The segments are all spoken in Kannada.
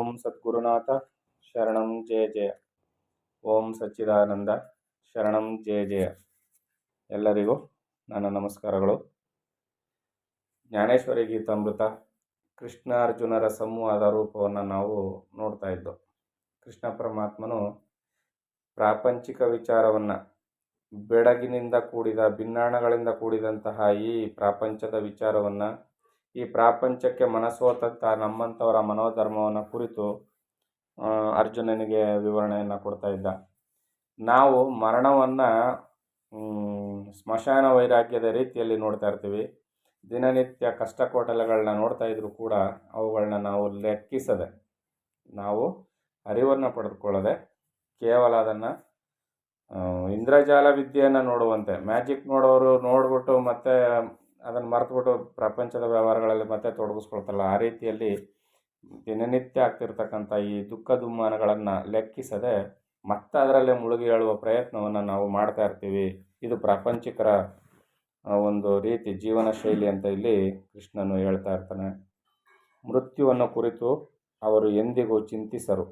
ಓಂ ಸದ್ಗುರುನಾಥ ಶರಣಂ ಜಯ ಜಯ. ಓಂ ಸಚ್ಚಿದಾನಂದ ಶರಣಂ ಜಯ ಜಯ. ಎಲ್ಲರಿಗೂ ನನ್ನ ನಮಸ್ಕಾರಗಳು. ಜ್ಞಾನೇಶ್ವರಿ ಗೀತಾಮೃತ ಕೃಷ್ಣ ಅರ್ಜುನರ ಸಂವಾದ ರೂಪವನ್ನು ನಾವು ನೋಡ್ತಾ ಇದ್ದೋ. ಕೃಷ್ಣ ಪರಮಾತ್ಮನು ಪ್ರಾಪಂಚಿಕ ವಿಚಾರವನ್ನು, ಬೆಳಗಿನಿಂದ ಕೂಡಿದ ಭಿನ್ನಾಣಗಳಿಂದ ಕೂಡಿದಂತಹ ಈ ಪ್ರಾಪಂಚದ ವಿಚಾರವನ್ನು, ಈ ಪ್ರಾಪಂಚಕ್ಕೆ ಮನಸೋತಂಥ ನಮ್ಮಂಥವರ ಮನೋಧರ್ಮವನ್ನು ಕುರಿತು ಅರ್ಜುನನಿಗೆ ವಿವರಣೆಯನ್ನು ಕೊಡ್ತಾ ಇದ್ದ. ನಾವು ಮರಣವನ್ನು ಸ್ಮಶಾನ ವೈರಾಗ್ಯದ ರೀತಿಯಲ್ಲಿ ನೋಡ್ತಾ ಇರ್ತೀವಿ. ದಿನನಿತ್ಯ ಕಷ್ಟಕೋಟಲೆಗಳನ್ನ ನೋಡ್ತಾ ಇದ್ರೂ ಕೂಡ ಅವುಗಳನ್ನ ನಾವು ಲೆಕ್ಕಿಸದೆ, ನಾವು ಅರಿವನ್ನು ಪಡೆದುಕೊಳ್ಳದೆ, ಕೇವಲ ಅದನ್ನು ಇಂದ್ರಜಾಲ ವಿದ್ಯೆಯನ್ನು ನೋಡುವಂತೆ, ಮ್ಯಾಜಿಕ್ ನೋಡೋರು ನೋಡ್ಬಿಟ್ಟು ಮತ್ತೆ ಅದನ್ನು ಮರೆತುಬಿಟ್ಟು ಪ್ರಪಂಚದ ವ್ಯವಹಾರಗಳಲ್ಲಿ ಮತ್ತೆ ತೊಡಗಿಸ್ಕೊಳ್ತಲ್ಲ, ಆ ರೀತಿಯಲ್ಲಿ ದಿನನಿತ್ಯ ಆಗ್ತಿರ್ತಕ್ಕಂಥ ಈ ದುಃಖ ದುಮ್ಮಾನಗಳನ್ನು ಲೆಕ್ಕಿಸದೆ ಮತ್ತೆ ಅದರಲ್ಲೇ ಮುಳುಗಿ ಹೇಳುವ ಪ್ರಯತ್ನವನ್ನು ನಾವು ಮಾಡ್ತಾ ಇರ್ತೀವಿ. ಇದು ಪ್ರಾಪಂಚಿಕರ ಒಂದು ರೀತಿ ಜೀವನ ಶೈಲಿ ಅಂತ ಇಲ್ಲಿ ಕೃಷ್ಣನು ಹೇಳ್ತಾ ಇರ್ತಾನೆ. ಮೃತ್ಯುವನ್ನು ಕುರಿತು ಅವರು ಎಂದಿಗೂ ಚಿಂತಿಸರು.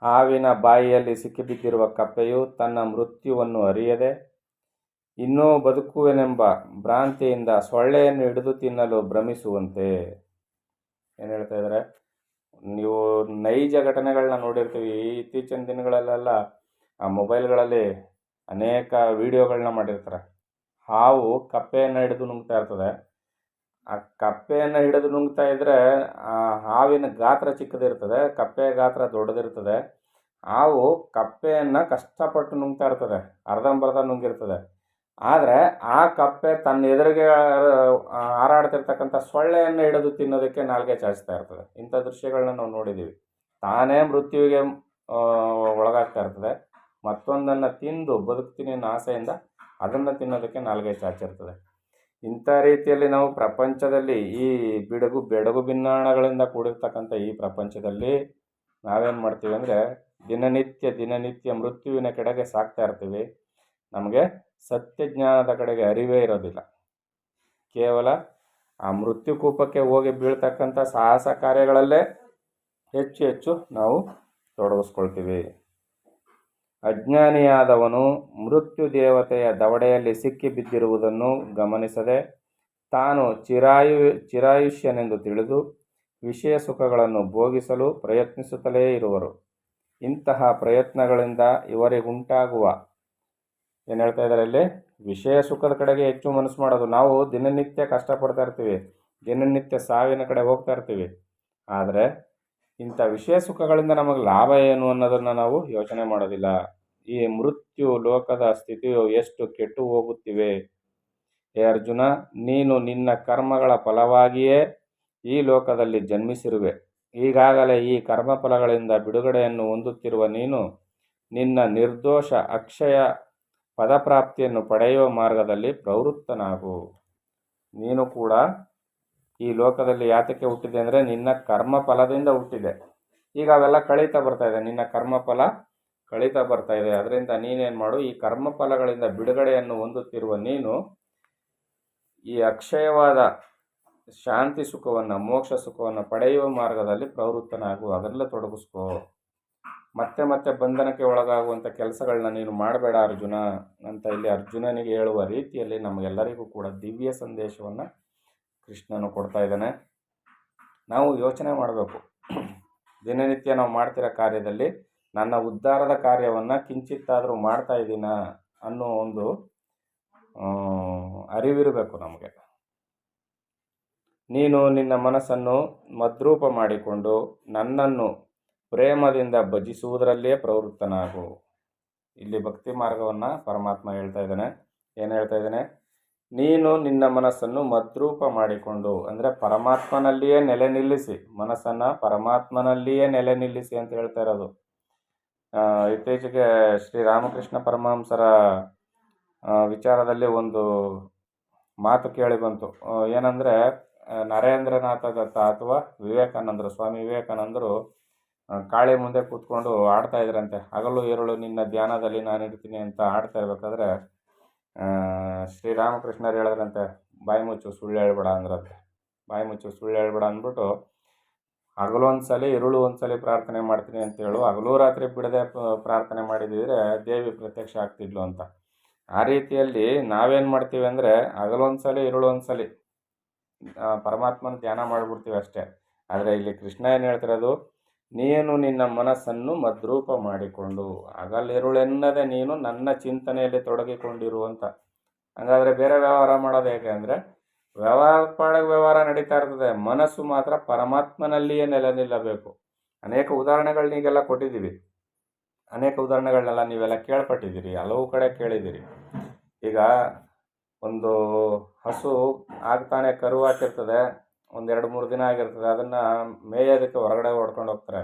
ಹಾವಿನ ಬಾಯಿಯಲ್ಲಿ ಸಿಕ್ಕಿಬಿದ್ದಿರುವ ಕಪ್ಪೆಯು ತನ್ನ ಮೃತ್ಯುವನ್ನು ಅರಿಯದೆ ಇನ್ನೂ ಬದುಕುವೆನೆಂಬ ಭ್ರಾಂತಿಯಿಂದ ಸೊಳ್ಳೆಯನ್ನು ಹಿಡಿದು ತಿನ್ನಲು ಭ್ರಮಿಸುವಂತೆ. ಏನು ಹೇಳ್ತಾ ಇದ್ದಾರೆ, ನೀವು ನೈಜ ಘಟನೆಗಳನ್ನ ನೋಡಿರ್ತೀವಿ. ಇತ್ತೀಚಿನ ದಿನಗಳಲ್ಲೆಲ್ಲ ಆ ಮೊಬೈಲ್ಗಳಲ್ಲಿ ಅನೇಕ ವಿಡಿಯೋಗಳನ್ನ ಮಾಡಿರ್ತಾರೆ. ಹಾವು ಕಪ್ಪೆಯನ್ನು ಹಿಡಿದು ನುಂಗ್ತಾ ಇರ್ತದೆ. ಆ ಕಪ್ಪೆಯನ್ನು ಹಿಡಿದು ನುಂಗ್ತಾ ಇದ್ದರೆ ಆ ಹಾವಿನ ಗಾತ್ರ ಚಿಕ್ಕದಿರ್ತದೆ, ಕಪ್ಪೆಯ ಗಾತ್ರ ದೊಡ್ಡದಿರ್ತದೆ. ಹಾವು ಕಪ್ಪೆಯನ್ನು ಕಷ್ಟಪಟ್ಟು ನುಂಗ್ತಾ ಇರ್ತದೆ, ಅರ್ಧಂಬರ್ಧ ನುಂಗಿರ್ತದೆ. ಆದರೆ ಆ ಕಪ್ಪೆ ತನ್ನ ಎದುರಿಗೆ ಹಾರಾಡ್ತಿರ್ತಕ್ಕಂಥ ಸೊಳ್ಳೆಯನ್ನು ಹಿಡಿದು ತಿನ್ನೋದಕ್ಕೆ ನಾಲ್ಗೆ ಚಾಚ್ತಾ ಇರ್ತದೆ. ಇಂಥ ದೃಶ್ಯಗಳನ್ನ ನಾವು ನೋಡಿದ್ದೀವಿ. ತಾನೇ ಮೃತ್ಯುವಿಗೆ ಒಳಗಾಗ್ತಾ ಇರ್ತದೆ, ಮತ್ತೊಂದನ್ನು ತಿಂದು ಬದುಕ್ತೀನಿ ಅನ್ನೋ ಆಸೆಯಿಂದ ಅದನ್ನು ತಿನ್ನೋದಕ್ಕೆ ನಾಲ್ಗೆ ಚಾಚಿರ್ತದೆ. ಇಂಥ ರೀತಿಯಲ್ಲಿ ನಾವು ಪ್ರಪಂಚದಲ್ಲಿ ಈ ಬೆಡಗು ಭಿನ್ನಾಣಗಳಿಂದ ಕೂಡಿರ್ತಕ್ಕಂಥ ಈ ಪ್ರಪಂಚದಲ್ಲಿ ನಾವೇನು ಮಾಡ್ತೀವಿ ಅಂದರೆ ದಿನನಿತ್ಯ ಮೃತ್ಯುವಿನ ಕಡೆಗೆ ಸಾಕ್ತಾ ಇರ್ತೀವಿ. ನಮಗೆ ಸತ್ಯಜ್ಞಾನದ ಕಡೆಗೆ ಅರಿವೇ ಇರೋದಿಲ್ಲ. ಕೇವಲ ಆ ಮೃತ್ಯುಕೂಪಕ್ಕೆ ಹೋಗಿ ಬೀಳ್ತಕ್ಕಂಥ ಸಾಹಸ ಕಾರ್ಯಗಳಲ್ಲೇ ಹೆಚ್ಚು ನಾವು ತೊಡಗಿಸ್ಕೊಳ್ತೀವಿ. ಅಜ್ಞಾನಿಯಾದವನು ಮೃತ್ಯು ದೇವತೆಯ ದವಡೆಯಲ್ಲಿ ಸಿಕ್ಕಿ ಬಿದ್ದಿರುವುದನ್ನು ಗಮನಿಸದೆ ತಾನು ಚಿರಾಯುಷ್ಯನೆಂದು ತಿಳಿದು ವಿಷಯ ಸುಖಗಳನ್ನು ಭೋಗಿಸಲು ಪ್ರಯತ್ನಿಸುತ್ತಲೇ ಇರುವರು. ಇಂತಹ ಪ್ರಯತ್ನಗಳಿಂದ ಇವರಿಗುಂಟಾಗುವ, ಏನು ಹೇಳ್ತಾ ಇದ್ದಾರೆ ಇಲ್ಲಿ, ವಿಷಯ ಸುಖದ ಕಡೆಗೆ ಹೆಚ್ಚು ಮನಸ್ಸು ಮಾಡೋದು. ನಾವು ದಿನನಿತ್ಯ ಕಷ್ಟಪಡ್ತಾ ಇರ್ತೀವಿ, ದಿನನಿತ್ಯ ಸಾವಿನ ಕಡೆ ಹೋಗ್ತಾ ಇರ್ತೀವಿ. ಆದರೆ ಇಂಥ ವಿಷಯ ಸುಖಗಳಿಂದ ನಮಗೆ ಲಾಭ ಏನು ಅನ್ನೋದನ್ನು ನಾವು ಯೋಚನೆ ಮಾಡೋದಿಲ್ಲ. ಈ ಮೃತ್ಯು ಲೋಕದ ಸ್ಥಿತಿಯು ಎಷ್ಟು ಕೆಟ್ಟು ಹೋಗುತ್ತಿವೆ. ಹೇ ಅರ್ಜುನ, ನೀನು ನಿನ್ನ ಕರ್ಮಗಳ ಫಲವಾಗಿಯೇ ಈ ಲೋಕದಲ್ಲಿ ಜನ್ಮಿಸಿರುವೆ. ಈಗಾಗಲೇ ಈ ಕರ್ಮಫಲಗಳಿಂದ ಬಿಡುಗಡೆಯನ್ನು ಹೊಂದುತ್ತಿರುವ ನೀನು ನಿನ್ನ ನಿರ್ದೋಷ ಅಕ್ಷಯ ಪದಪ್ರಾಪ್ತಿಯನ್ನು ಪಡೆಯುವ ಮಾರ್ಗದಲ್ಲಿ ಪ್ರವೃತ್ತನಾಗು. ನೀನು ಕೂಡ ಈ ಲೋಕದಲ್ಲಿ ಯಾತಕ್ಕೆ ಹುಟ್ಟಿದೆ ಅಂದರೆ ನಿನ್ನ ಕರ್ಮಫಲದಿಂದ ಹುಟ್ಟಿದೆ. ಈಗ ಅವೆಲ್ಲ ಕಳೀತಾ ಬರ್ತಾ ಇದೆ, ನಿನ್ನ ಕರ್ಮಫಲ ಕಳೀತಾ ಬರ್ತಾ ಇದೆ. ಅದರಿಂದ ನೀನೇನು ಮಾಡು, ಈ ಕರ್ಮಫಲಗಳಿಂದ ಬಿಡುಗಡೆಯನ್ನು ಹೊಂದುತ್ತಿರುವ ನೀನು ಈ ಅಕ್ಷಯವಾದ ಶಾಂತಿ ಸುಖವನ್ನು, ಮೋಕ್ಷ ಸುಖವನ್ನು ಪಡೆಯುವ ಮಾರ್ಗದಲ್ಲಿ ಪ್ರವೃತ್ತನಾಗು, ಅದರಲ್ಲೇ ತೊಡಗಿಸ್ಕೋ. ಮತ್ತೆ ಬಂಧನಕ್ಕೆ ಒಳಗಾಗುವಂಥ ಕೆಲಸಗಳನ್ನ ನೀನು ಮಾಡಬೇಡ ಅರ್ಜುನ ಅಂತ ಇಲ್ಲಿ ಅರ್ಜುನನಿಗೆ ಹೇಳುವ ರೀತಿಯಲ್ಲಿ ನಮಗೆಲ್ಲರಿಗೂ ಕೂಡ ದಿವ್ಯ ಸಂದೇಶವನ್ನು ಕೃಷ್ಣನು ಕೊಡ್ತಾ ಇದ್ದಾನೆ. ನಾವು ಯೋಚನೆ ಮಾಡಬೇಕು, ದಿನನಿತ್ಯ ನಾವು ಮಾಡ್ತಿರೋ ಕಾರ್ಯದಲ್ಲಿ ನನ್ನ ಉದ್ಧಾರದ ಕಾರ್ಯವನ್ನು ಕಿಂಚಿತ್ತಾದರೂ ಮಾಡ್ತಾ ಇದ್ದೀನ ಅನ್ನೋ ಒಂದು ಅರಿವಿರಬೇಕು ನಮಗೆ. ನೀನು ನಿನ್ನ ಮನಸ್ಸನ್ನು ಮದ್ರೂಪ ಮಾಡಿಕೊಂಡು ನನ್ನನ್ನು ಪ್ರೇಮದಿಂದ ಭಜಿಸುವುದರಲ್ಲೇ ಪ್ರವೃತ್ತನಾಗು. ಇಲ್ಲಿ ಭಕ್ತಿ ಮಾರ್ಗವನ್ನು ಪರಮಾತ್ಮ ಹೇಳ್ತಾ ಇದ್ದಾನೆ. ಏನು ಹೇಳ್ತಾ ಇದ್ದಾನೆ, ನೀನು ನಿನ್ನ ಮನಸ್ಸನ್ನು ಮದ್ರೂಪ ಮಾಡಿಕೊಂಡು ಅಂದರೆ ಪರಮಾತ್ಮನಲ್ಲಿಯೇ ನೆಲೆ ನಿಲ್ಲಿಸಿ, ಮನಸ್ಸನ್ನು ಪರಮಾತ್ಮನಲ್ಲಿಯೇ ನೆಲೆ ನಿಲ್ಲಿಸಿ ಅಂತ ಹೇಳ್ತಾ ಇರೋದು. ಇತ್ತೀಚೆಗೆ ಶ್ರೀರಾಮಕೃಷ್ಣ ಪರಮಹಂಸರ ವಿಚಾರದಲ್ಲಿ ಒಂದು ಮಾತು ಕೇಳಿ ಬಂತು. ಏನಂದರೆ ನರೇಂದ್ರನಾಥ ದತ್ತ ಅಥವಾ ವಿವೇಕಾನಂದರು, ಸ್ವಾಮಿ ವಿವೇಕಾನಂದರು ಕಾಳಿ ಮುಂದೆ ಕೂತ್ಕೊಂಡು ಆಡ್ತಾ ಇದ್ರಂತೆ. ಹಗಲು ಎರಳು ನಿನ್ನ ಧ್ಯಾನದಲ್ಲಿ ನಾನು ಇರ್ತೀನಿ ಅಂತ ಆಡ್ತಾ ಇರ್ಬೇಕಾದ್ರೆ ಶ್ರೀರಾಮಕೃಷ್ಣರು ಹೇಳಿದ್ರಂತೆ, ಬಾಯಿ ಮುಚ್ಚು ಸುಳ್ಳು ಹೇಳ್ಬೇಡ ಅಂದ್ರಂತೆ. ಬಾಯಿ ಮುಚ್ಚು ಸುಳ್ಳು ಹೇಳ್ಬೇಡ ಅಂದ್ಬಿಟ್ಟು ಹಗಲು ಒಂದ್ಸಲಿ ಇರುಳು ಒಂದ್ಸಲಿ ಪ್ರಾರ್ಥನೆ ಮಾಡ್ತೀನಿ ಅಂತೇಳು, ಹಗಲು ರಾತ್ರಿ ಬಿಡದೆ ಪ್ರಾರ್ಥನೆ ಮಾಡಿದಿದ್ರೆ ದೇವಿ ಪ್ರತ್ಯಕ್ಷ ಆಗ್ತಿದ್ಲು ಅಂತ. ಆ ರೀತಿಯಲ್ಲಿ ನಾವೇನು ಮಾಡ್ತೀವಿ ಅಂದರೆ ಹಗಲು ಒಂದ್ಸಲಿ ಇರುಳು ಒಂದ್ಸಲಿ ಪರಮಾತ್ಮನ ಧ್ಯಾನ ಮಾಡಿಬಿಡ್ತೀವಿ ಅಷ್ಟೇ. ಆದರೆ ಇಲ್ಲಿ ಕೃಷ್ಣ ಏನು ಹೇಳ್ತಿರೋದು, ನೀನು ನಿನ್ನ ಮನಸ್ಸನ್ನು ಮದ್ರೂಪ ಮಾಡಿಕೊಂಡು ಹಗಲಿರುಳೆನ್ನದೆ ನೀನು ನನ್ನ ಚಿಂತನೆಯಲ್ಲಿ ತೊಡಗಿಕೊಂಡಿರು ಅಂತ. ಹಾಗಾದರೆ ಬೇರೆ ವ್ಯವಹಾರ ಮಾಡೋದು ಹೇಗೆ ಅಂದರೆ, ವ್ಯವಹಾರ ನಡೀತಾ ಇರ್ತದೆ, ಮನಸ್ಸು ಮಾತ್ರ ಪರಮಾತ್ಮನಲ್ಲಿಯೇ ನೆಲೆ ನಿಲ್ಲಬೇಕು. ಅನೇಕ ಉದಾಹರಣೆಗಳನ್ನೀಗೆಲ್ಲ ಕೊಟ್ಟಿದ್ದೀವಿ. ಅನೇಕ ಉದಾಹರಣೆಗಳನ್ನೆಲ್ಲ ನೀವೆಲ್ಲ ಕೇಳ್ಪಟ್ಟಿದ್ದೀರಿ, ಹಲವು ಕಡೆ ಕೇಳಿದ್ದೀರಿ. ಈಗ ಒಂದು ಹಸು ಆಗ್ತಾನೆ ಕರು ಹಾಕಿರ್ತದೆ, ಒಂದು 2-3 ದಿನ ಆಗಿರ್ತದೆ, ಅದನ್ನು ಮೇಯೋದಕ್ಕೆ ಹೊರಗಡೆ ಹೊಡ್ಕೊಂಡು ಹೋಗ್ತಾರೆ.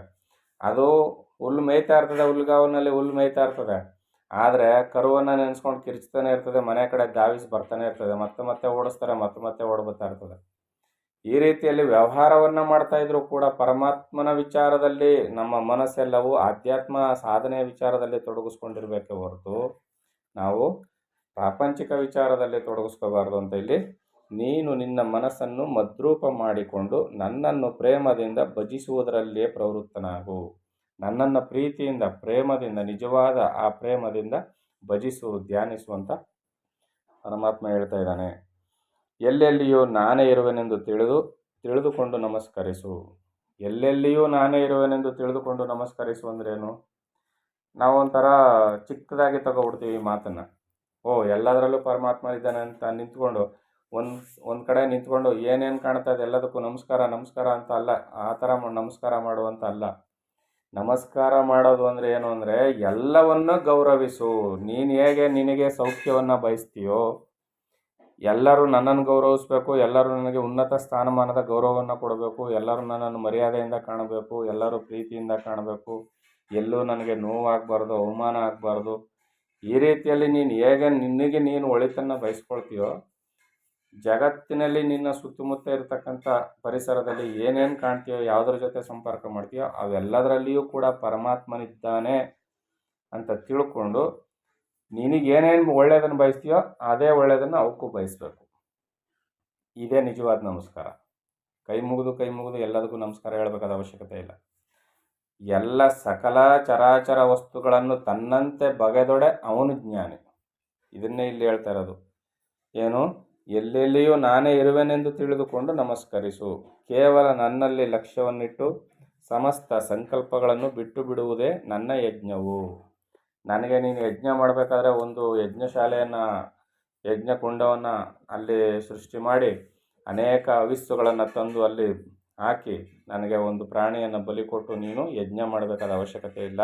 ಅದು ಹುಲ್ಲು ಮೇಯ್ತಾ ಇರ್ತದೆ, ಹುಲ್ಗಾವನಲ್ಲಿ ಹುಲ್ಲು ಮೇಯ್ತಾ ಇರ್ತದೆ. ಆದರೆ ಕರುವನ್ನು ನೆನೆಸ್ಕೊಂಡು ಕಿರ್ಚ್ತಾನೆ ಇರ್ತದೆ, ಮನೆ ಕಡೆ ಧಾವಿಸಿ ಬರ್ತಾನೆ ಇರ್ತದೆ, ಮತ್ತೆ ಓಡಿಸ್ತಾರೆ, ಮತ್ತೆ ಓಡ್ಬರ್ತಾ ಇರ್ತದೆ. ಈ ರೀತಿಯಲ್ಲಿ ವ್ಯವಹಾರವನ್ನು ಮಾಡ್ತಾ ಇದ್ರೂ ಕೂಡ ಪರಮಾತ್ಮನ ವಿಚಾರದಲ್ಲಿ ನಮ್ಮ ಮನಸ್ಸೆಲ್ಲವೂ ಆಧ್ಯಾತ್ಮ ಸಾಧನೆಯ ವಿಚಾರದಲ್ಲಿ ತೊಡಗಿಸ್ಕೊಂಡಿರ್ಬೇಕೆ ಹೊರತು ನಾವು ಪ್ರಾಪಂಚಿಕ ವಿಚಾರದಲ್ಲಿ ತೊಡಗಿಸ್ಕೋಬಾರ್ದು ಅಂತ ಇಲ್ಲಿ, ನೀನು ನಿನ್ನ ಮನಸ್ಸನ್ನು ಮದ್ರೂಪ ಮಾಡಿಕೊಂಡು ನನ್ನನ್ನು ಪ್ರೇಮದಿಂದ ಭಜಿಸುವುದರಲ್ಲಿಯೇ ಪ್ರವೃತ್ತನಾಗು. ನನ್ನನ್ನು ಪ್ರೀತಿಯಿಂದ, ಪ್ರೇಮದಿಂದ, ನಿಜವಾದ ಆ ಪ್ರೇಮದಿಂದ ಭಜಿಸು, ಧ್ಯಾನಿಸುವಂತ ಪರಮಾತ್ಮ ಹೇಳ್ತಾ ಇದ್ದಾನೆ. ಎಲ್ಲೆಲ್ಲಿಯೂ ನಾನೇ ಇರುವೆನೆಂದು ತಿಳಿದುಕೊಂಡು ನಮಸ್ಕರಿಸು. ಎಲ್ಲೆಲ್ಲಿಯೂ ನಾನೇ ಇರುವೆನೆಂದು ತಿಳಿದುಕೊಂಡು ನಮಸ್ಕರಿಸು ಅಂದ್ರೇನು? ನಾವೊಂಥರ ಚಿಕ್ಕದಾಗಿ ತಗೊಬಿಡ್ತೀವಿ ಮಾತನ್ನು. ಎಲ್ಲದರಲ್ಲೂ ಪರಮಾತ್ಮ ಇದ್ದಾನೆ ಅಂತ ನಿಂತ್ಕೊಂಡು ಒಂದು ಕಡೆ ನಿಂತ್ಕೊಂಡು ಏನೇನು ಕಾಣ್ತಾ ಇದೆ ಎಲ್ಲದಕ್ಕೂ ನಮಸ್ಕಾರ ಅಂತ ಅಲ್ಲ, ಆ ಥರ ನಮಸ್ಕಾರ ಮಾಡುವಂತ ಅಲ್ಲ. ನಮಸ್ಕಾರ ಮಾಡೋದು ಅಂದರೆ ಏನು ಅಂದರೆ, ಎಲ್ಲವನ್ನ ಗೌರವಿಸು. ನೀನು ಹೇಗೆ ನಿನಗೆ ಸೌಖ್ಯವನ್ನು ಬಯಸ್ತೀಯೋ, ಎಲ್ಲರೂ ನನ್ನನ್ನು ಗೌರವಿಸಬೇಕು, ಎಲ್ಲರೂ ನನಗೆ ಉನ್ನತ ಸ್ಥಾನಮಾನದ ಗೌರವವನ್ನು ಕೊಡಬೇಕು, ಎಲ್ಲರೂ ನನ್ನನ್ನು ಮರ್ಯಾದೆಯಿಂದ ಕಾಣಬೇಕು, ಎಲ್ಲರೂ ಪ್ರೀತಿಯಿಂದ ಕಾಣಬೇಕು, ಎಲ್ಲೂ ನನಗೆ ನೋವಾಗಬಾರ್ದು, ಅವಮಾನ ಆಗಬಾರ್ದು. ಈ ರೀತಿಯಲ್ಲಿ ನೀನು ಹೇಗೆ ನಿನಗೆ ನೀನು ಒಳಿತನ್ನು ಬಯಸ್ಕೊಳ್ತೀಯೋ, ಜಗತ್ತಿನಲ್ಲಿ ನಿನ್ನ ಸುತ್ತಮುತ್ತ ಇರತಕ್ಕಂಥ ಪರಿಸರದಲ್ಲಿ ಏನೇನು ಕಾಣ್ತೀಯೋ, ಯಾವುದ್ರ ಜೊತೆ ಸಂಪರ್ಕ ಮಾಡ್ತೀಯೋ, ಅವೆಲ್ಲದರಲ್ಲಿಯೂ ಕೂಡ ಪರಮಾತ್ಮನಿದ್ದಾನೆ ಅಂತ ತಿಳ್ಕೊಂಡು ನಿನಗೇನೇನು ಒಳ್ಳೆಯದನ್ನು ಬಯಸ್ತೀಯೋ ಅದೇ ಒಳ್ಳೆಯದನ್ನು ಅವಕ್ಕೂ ಬಯಸಬೇಕು. ಇದೇ ನಿಜವಾದ ನಮಸ್ಕಾರ. ಕೈ ಮುಗಿದು ಎಲ್ಲದಕ್ಕೂ ನಮಸ್ಕಾರ ಹೇಳಬೇಕಾದ ಅವಶ್ಯಕತೆ ಇಲ್ಲ. ಎಲ್ಲ ಸಕಲ ಚರಾಚರ ವಸ್ತುಗಳನ್ನು ತನ್ನಂತೆ ಬಗೆದೊಡೆ ಅವನು ಜ್ಞಾನಿ. ಇದನ್ನೇ ಇಲ್ಲಿ ಹೇಳ್ತಾ ಇರೋದು. ಏನು? ಎಲ್ಲೆಲ್ಲಿಯೂ ನಾನೇ ಇರುವೆನೆಂದು ತಿಳಿದುಕೊಂಡು ನಮಸ್ಕರಿಸು. ಕೇವಲ ನನ್ನಲ್ಲಿ ಲಕ್ಷ್ಯವನ್ನಿಟ್ಟು ಸಮಸ್ತ ಸಂಕಲ್ಪಗಳನ್ನು ಬಿಟ್ಟು ಬಿಡುವುದೇ ನನ್ನ ಯಜ್ಞವು. ನನಗೆ ನೀನು ಯಜ್ಞ ಮಾಡಬೇಕಾದ್ರೆ ಒಂದು ಯಜ್ಞಶಾಲೆಯನ್ನು, ಯಜ್ಞಕುಂಡವನ್ನು ಅಲ್ಲಿ ಸೃಷ್ಟಿ ಮಾಡಿ ಅನೇಕ ಹವಿಸ್ಸುಗಳನ್ನು ತಂದು ಅಲ್ಲಿ ಹಾಕಿ ನನಗೆ ಒಂದು ಪ್ರಾಣಿಯನ್ನು ಬಲಿ ಕೊಟ್ಟು ನೀನು ಯಜ್ಞ ಮಾಡಬೇಕಾದ ಅವಶ್ಯಕತೆ ಇಲ್ಲ.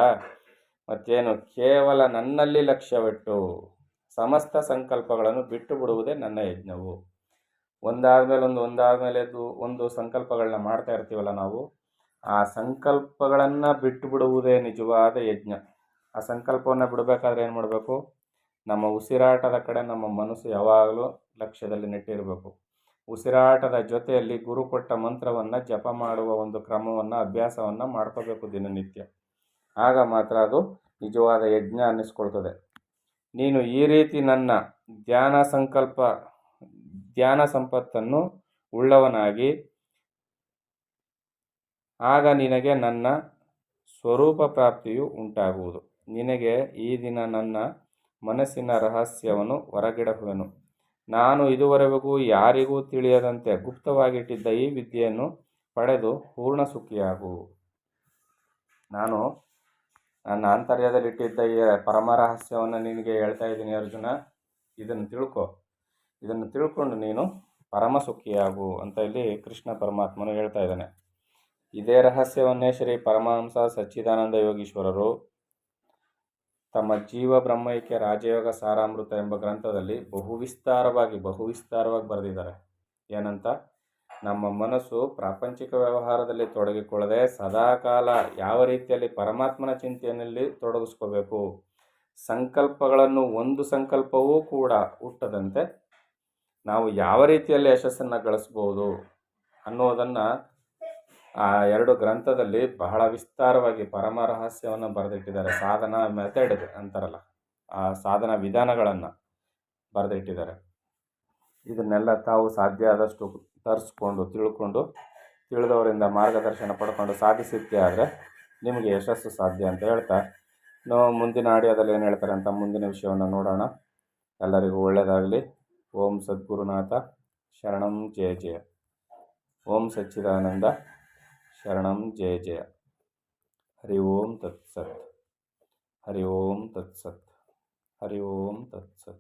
ಮತ್ತೇನು? ಕೇವಲ ನನ್ನಲ್ಲಿ ಲಕ್ಷ್ಯವಿಟ್ಟು ಸಮಸ್ತ ಸಂಕಲ್ಪಗಳನ್ನು ಬಿಟ್ಟು ಬಿಡುವುದೇ ನನ್ನ ಯಜ್ಞವು. ಒಂದಾದ್ಮೇಲೆ ಒಂದು ಸಂಕಲ್ಪಗಳನ್ನ ಮಾಡ್ತಾ ಇರ್ತೀವಲ್ಲ ನಾವು, ಆ ಸಂಕಲ್ಪಗಳನ್ನು ಬಿಟ್ಟು ಬಿಡುವುದೇ ನಿಜವಾದ ಯಜ್ಞ. ಆ ಸಂಕಲ್ಪವನ್ನು ಬಿಡಬೇಕಾದ್ರೆ ಏನು ಮಾಡಬೇಕು? ನಮ್ಮ ಉಸಿರಾಟದ ಕಡೆ ನಮ್ಮ ಮನಸ್ಸು ಯಾವಾಗಲೂ ಲಕ್ಷ್ಯದಲ್ಲಿ ನೆಟ್ಟಿರಬೇಕು. ಉಸಿರಾಟದ ಜೊತೆಯಲ್ಲಿ ಗುರು ಕೊಟ್ಟ ಮಂತ್ರವನ್ನು ಜಪ ಮಾಡುವ ಒಂದು ಕ್ರಮವನ್ನು, ಅಭ್ಯಾಸವನ್ನು ಮಾಡ್ಕೋಬೇಕು ದಿನನಿತ್ಯ. ಆಗ ಮಾತ್ರ ಅದು ನಿಜವಾದ ಯಜ್ಞ ಅನ್ನಿಸ್ಕೊಳ್ತದೆ. ನೀನು ಈ ರೀತಿ ನನ್ನ ಧ್ಯಾನ ಸಂಪತ್ತನ್ನು ಉಳ್ಳವನಾಗಿ, ಆಗ ನಿನಗೆ ನನ್ನ ಸ್ವರೂಪ ಪ್ರಾಪ್ತಿಯು ಉಂಟಾಗುವುದು. ನಿನಗೆ ಈ ದಿನ ನನ್ನ ಮನಸ್ಸಿನ ರಹಸ್ಯವನ್ನು ಹೊರಗಿಡುವೆನು. ನಾನು ಇದುವರೆಗೂ ಯಾರಿಗೂ ತಿಳಿಯದಂತೆ ಗುಪ್ತವಾಗಿಟ್ಟಿದ್ದ ಈ ವಿದ್ಯೆಯನ್ನು ಪಡೆದು ಪೂರ್ಣ ಸುಖಿಯಾಗು. ನಾನು ನನ್ನ ಆಂತರ್ಯದಲ್ಲಿಟ್ಟಿದ್ದ ಈ ಪರಮ ರಹಸ್ಯವನ್ನು ನಿನಗೆ ಹೇಳ್ತಾ ಇದ್ದೀನಿ ಅರ್ಜುನ. ಇದನ್ನು ತಿಳ್ಕೊ. ಇದನ್ನು ತಿಳ್ಕೊಂಡು ನೀನು ಪರಮ ಸುಖಿಯಾಗು ಅಂತ ಇಲ್ಲಿ ಕೃಷ್ಣ ಪರಮಾತ್ಮನು ಹೇಳ್ತಾ ಇದ್ದಾನೆ. ಇದೇ ರಹಸ್ಯವನ್ನೇ ಶ್ರೀ ಪರಮಹಂಸ ಸಚ್ಚಿದಾನಂದ ಯೋಗೀಶ್ವರರು ತಮ್ಮ ಜೀವ ಬ್ರಹ್ಮೈಕ್ಯ ರಾಜಯೋಗ ಸಾರಾಮೃತ ಎಂಬ ಗ್ರಂಥದಲ್ಲಿ ಬಹುವಿಸ್ತಾರವಾಗಿ ಬರೆದಿದ್ದಾರೆ. ಏನಂತ? ನಮ್ಮ ಮನಸ್ಸು ಪ್ರಾಪಂಚಿಕ ವ್ಯವಹಾರದಲ್ಲಿ ತೊಡಗಿಕೊಳ್ಳದೆ ಸದಾಕಾಲ ಯಾವ ರೀತಿಯಲ್ಲಿ ಪರಮಾತ್ಮನ ಚಿಂತನೆಯಲ್ಲಿ ತೊಡಗಿಸ್ಕೋಬೇಕು, ಸಂಕಲ್ಪಗಳನ್ನು ಒಂದು ಸಂಕಲ್ಪವೂ ಕೂಡ ಹುಟ್ಟದಂತೆ ನಾವು ಯಾವ ರೀತಿಯಲ್ಲಿ ಯಶಸ್ಸನ್ನು ಗಳಿಸ್ಬೋದು ಅನ್ನೋದನ್ನು ಆ 2 ಗ್ರಂಥದಲ್ಲಿ ಬಹಳ ವಿಸ್ತಾರವಾಗಿ ಪರಮ ರಹಸ್ಯವನ್ನು ಬರೆದಿಟ್ಟಿದ್ದಾರೆ. ಸಾಧನಾ ಮೆಥಡ್ ಅಂತಾರಲ್ಲ, ಆ ಸಾಧನಾ ವಿಧಾನಗಳನ್ನು ಬರೆದಿಟ್ಟಿದ್ದಾರೆ. ಇದನ್ನೆಲ್ಲ ತಾವು ಸಾಧ್ಯ ಆದಷ್ಟು ತರಿಸ್ಕೊಂಡು ತಿಳ್ಕೊಂಡು ತಿಳಿದವರಿಂದ ಮಾರ್ಗದರ್ಶನ ಪಡ್ಕೊಂಡು ಸಾಧಿಸಿದ್ದೇ ಆದರೆ ನಿಮಗೆ ಯಶಸ್ಸು ಸಾಧ್ಯ ಅಂತ ಹೇಳ್ತಾ, ನಾವು ಮುಂದಿನ ಆಡಿಯೋದಲ್ಲಿ ಏನು ಹೇಳ್ತಾರೆ ಅಂತ ಮುಂದಿನ ವಿಷಯವನ್ನು ನೋಡೋಣ. ಎಲ್ಲರಿಗೂ ಒಳ್ಳೆಯದಾಗಲಿ. ಓಂ ಸದ್ಗುರುನಾಥ ಶರಣಂ ಜಯ ಜಯ. ಓಂ ಸಚ್ಚಿದಾನಂದ ಶರಣಂ ಜಯ ಜಯ. ಹರಿ ಓಂ ತತ್ಸತ್. ಹರಿ ಓಂ ತತ್ಸತ್. ಹರಿ ಓಂ ತತ್ಸತ್.